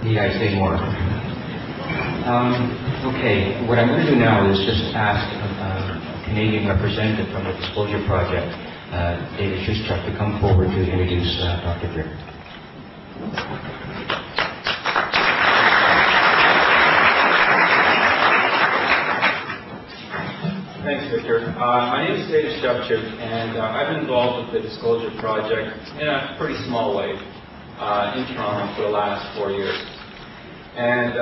Need I say more? Okay, what I'm going to do now is just ask a Canadian representative from the Disclosure Project, David Shuschuk, to come forward to introduce Dr. Greer. Thanks, Victor. My name is David Shuschuk, and I've been involved with the Disclosure Project in a pretty small way in Toronto for the last 4 years. And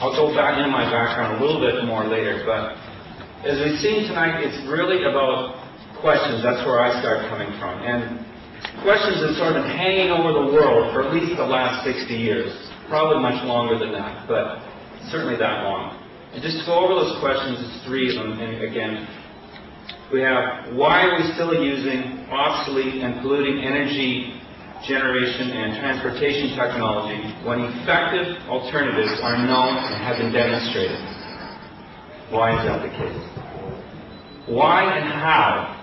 I'll go back into my background a little bit more later, but as we've seen tonight, it's really about questions. That's where I start coming from. And questions have sort of been hanging over the world for at least the last 60 years. Probably much longer than that, but certainly that long. And just to go over those questions, it's 3 of them. And again, we have, why are we still using obsolete and polluting energy generation and transportation technology when effective alternatives are known and have been demonstrated? Why is that the case? Why and how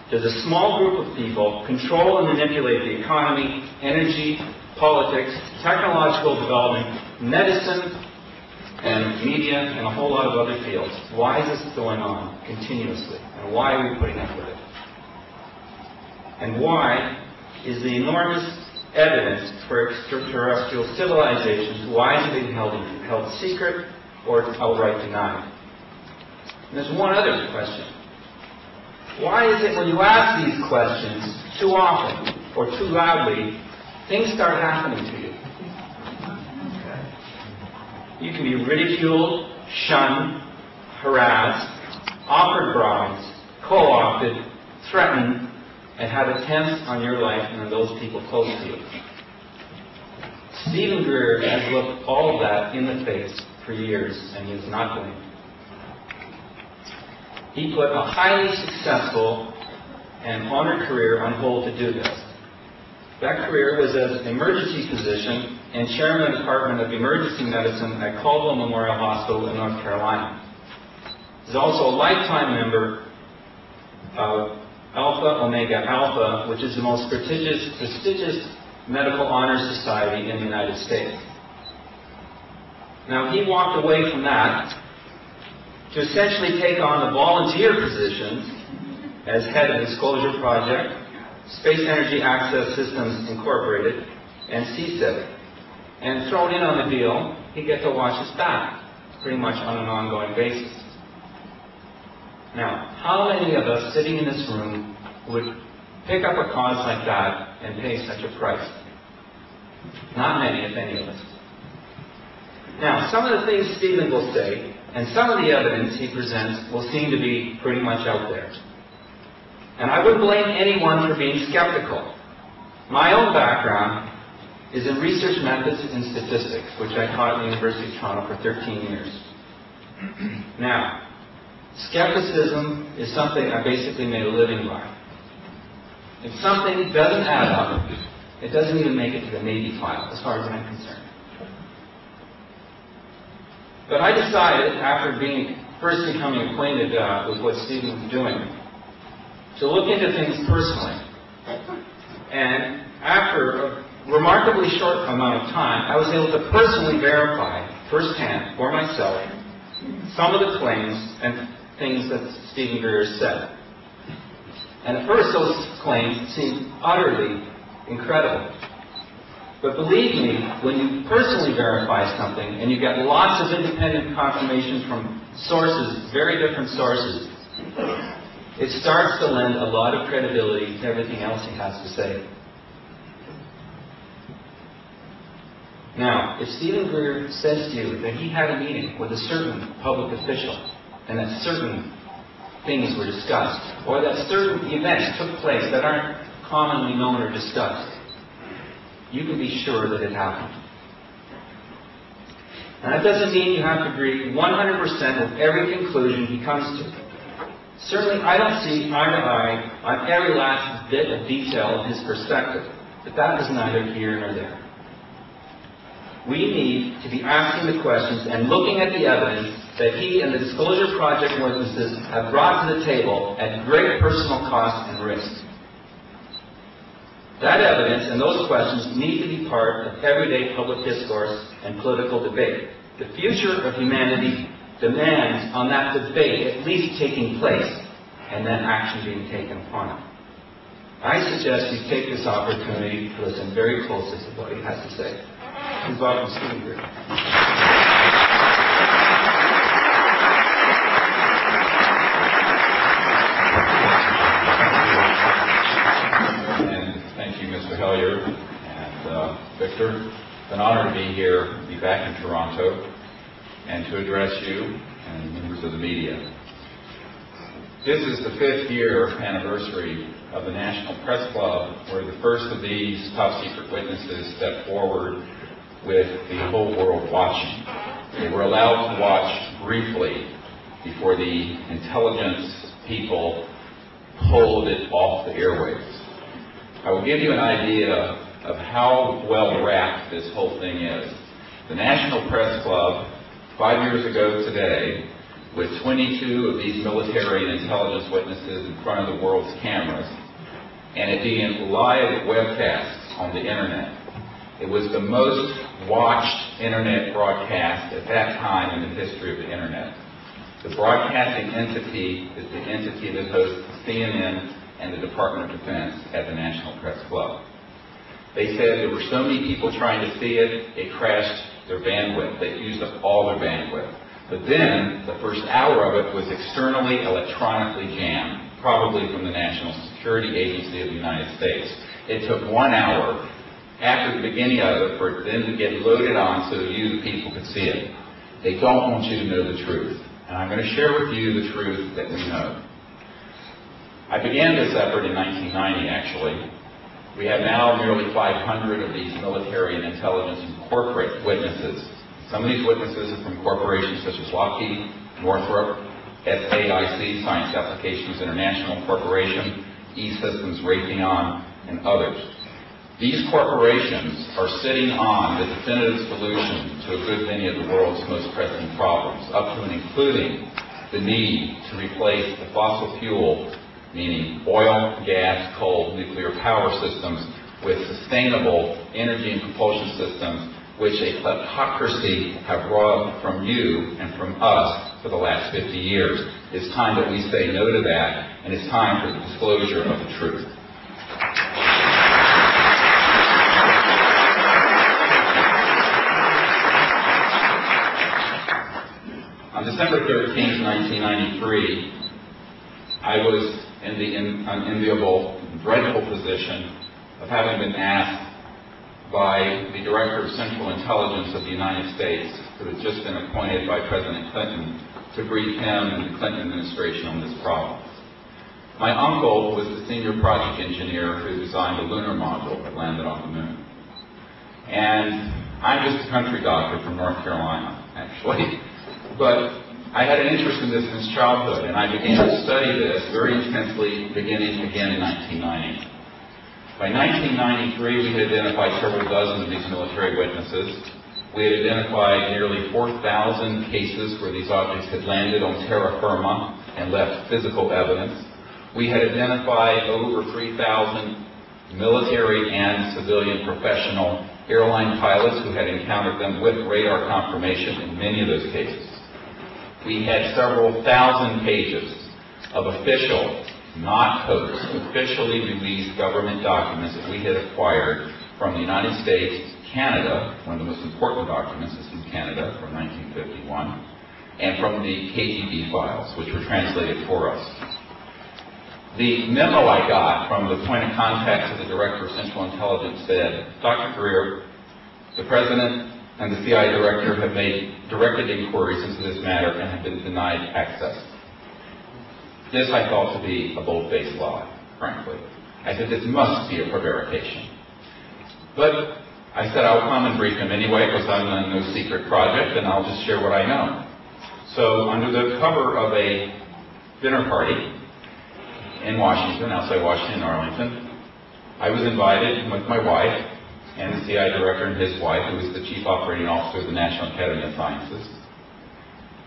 does a small group of people control and manipulate the economy, energy, politics, technological development, medicine, and media, and a whole lot of other fields? Why is this going on continuously? And why are we putting up with it? And why is the enormous evidence for extraterrestrial civilizations, why is it being held secret or outright denied? And there's one other question. Why is it when you ask these questions too often or too loudly, things start happening to you? You can be ridiculed, shunned, harassed, offered bribes, co-opted, threatened, and have attempts on your life and on those people close to you. Stephen Greer has looked all of that in the face for years, and he is not blamed. He put a highly successful and honored career on hold to do this. That career was as an emergency physician and chairman of the Department of Emergency Medicine at Caldwell Memorial Hospital in North Carolina. He's also a lifetime member of Alpha Omega Alpha, which is the most prestigious medical honor society in the United States. Now, he walked away from that to essentially take on the volunteer positions as head of the Disclosure Project, Space Energy Access Systems Incorporated, and CSIP. And thrown in on the deal, he'd get to watch his back, pretty much on an ongoing basis. Now, how many of us sitting in this room would pick up a cause like that and pay such a price? Not many, if any of us. Now, some of the things Stephen will say, and some of the evidence he presents, will seem to be pretty much out there. And I wouldn't blame anyone for being skeptical. My own background is in research methods and statistics, which I taught at the University of Toronto for 13 years. Now, skepticism is something I basically made a living by. If something doesn't add up, it doesn't even make it to the Navy file, as far as I'm concerned. But I decided, after first becoming acquainted with what Stephen was doing, to look into things personally. And after a remarkably short amount of time, I was able to personally verify firsthand for myself some of the claims and things that Stephen Greer said. And at first those claims seemed utterly incredible. But believe me, when you personally verify something and you get lots of independent confirmation from sources, very different sources, it starts to lend a lot of credibility to everything else he has to say. Now, if Stephen Greer says to you that he had a meeting with a certain public official and that certain things were discussed, or that certain events took place that aren't commonly known or discussed, you can be sure that it happened. And that doesn't mean you have to agree 100% with every conclusion he comes to. Certainly, I don't see eye to eye on every last bit of detail of his perspective, but that is neither here nor there. We need to be asking the questions and looking at the evidence that he and the Disclosure Project witnesses have brought to the table at great personal cost and risk. That evidence and those questions need to be part of everyday public discourse and political debate. The future of humanity demands on that debate at least taking place and then action being taken upon it. I suggest you take this opportunity to listen very closely to what he has to say. Please welcome Stephen Greer. Mr. Hellyer and Victor. It's an honor to be here, be back in Toronto, and to address you and members of the media. This is the 5th year anniversary of the National Press Club, where the first of these top secret witnesses stepped forward with the whole world watching. They were allowed to watch briefly before the intelligence people pulled it off the airwaves. I will give you an idea of how well wrapped this whole thing is. The National Press Club, 5 years ago today, with 22 of these military and intelligence witnesses in front of the world's cameras, and it being live webcasts on the internet. It was the most watched internet broadcast at that time in the history of the internet. The broadcasting entity is the entity that hosts CNN and the Department of Defense at the National Press Club. They said there were so many people trying to see it, it crashed their bandwidth. They used up all their bandwidth. But then, the first hour of it was externally electronically jammed, probably from the National Security Agency of the United States. It took 1 hour after the beginning of it for it then to get loaded on so you, the people, could see it. They don't want you to know the truth. And I'm going to share with you the truth that we know. I began this effort in 1990, actually. We have now nearly 500 of these military and intelligence and corporate witnesses. Some of these witnesses are from corporations such as Lockheed, Northrop, SAIC, Science Applications International Corporation, E-Systems, Raytheon, and others. These corporations are sitting on the definitive solution to a good many of the world's most pressing problems, up to and including the need to replace the fossil fuel, meaning oil, gas, coal, nuclear power systems, with sustainable energy and propulsion systems, which a kleptocracy have robbed from you and from us for the last 50 years. It's time that we say no to that, and it's time for the disclosure of the truth. On December 13, 1993, I was in the unenviable, dreadful position of having been asked by the Director of Central Intelligence of the United States, who had just been appointed by President Clinton, to brief him and the Clinton administration on this problem. My uncle was the senior project engineer who designed the lunar module that landed on the moon. And I'm just a country doctor from North Carolina, actually. But I had an interest in this since childhood, and I began to study this very intensely beginning again in 1990. By 1993, we had identified several dozen of these military witnesses. We had identified nearly 4,000 cases where these objects had landed on terra firma and left physical evidence. We had identified over 3,000 military and civilian professional airline pilots who had encountered them with radar confirmation in many of those cases. We had several thousand pages of official, not hoax, officially released government documents that we had acquired from the United States, Canada, one of the most important documents is from Canada from 1951, and from the KGB files, which were translated for us. The memo I got from the point of contact to the Director of Central Intelligence said, Dr. Greer, the President and the CIA Director have made directed inquiries into this matter and have been denied access. This I thought to be a bold-faced lie, frankly. I said, this must be a prevarication. But I said, I'll come and brief him anyway, because I'm on no secret project, and I'll just share what I know. So under the cover of a dinner party in Washington, outside Washington, Arlington, I was invited with my wife and the CIA Director and his wife, who was the Chief Operating Officer of the National Academy of Sciences,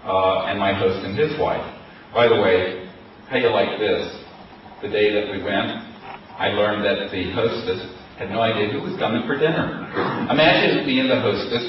and my host and his wife. By the way, how you like this? The day that we went, I learned that the hostess Had no idea who was coming for dinner. Imagine being the hostess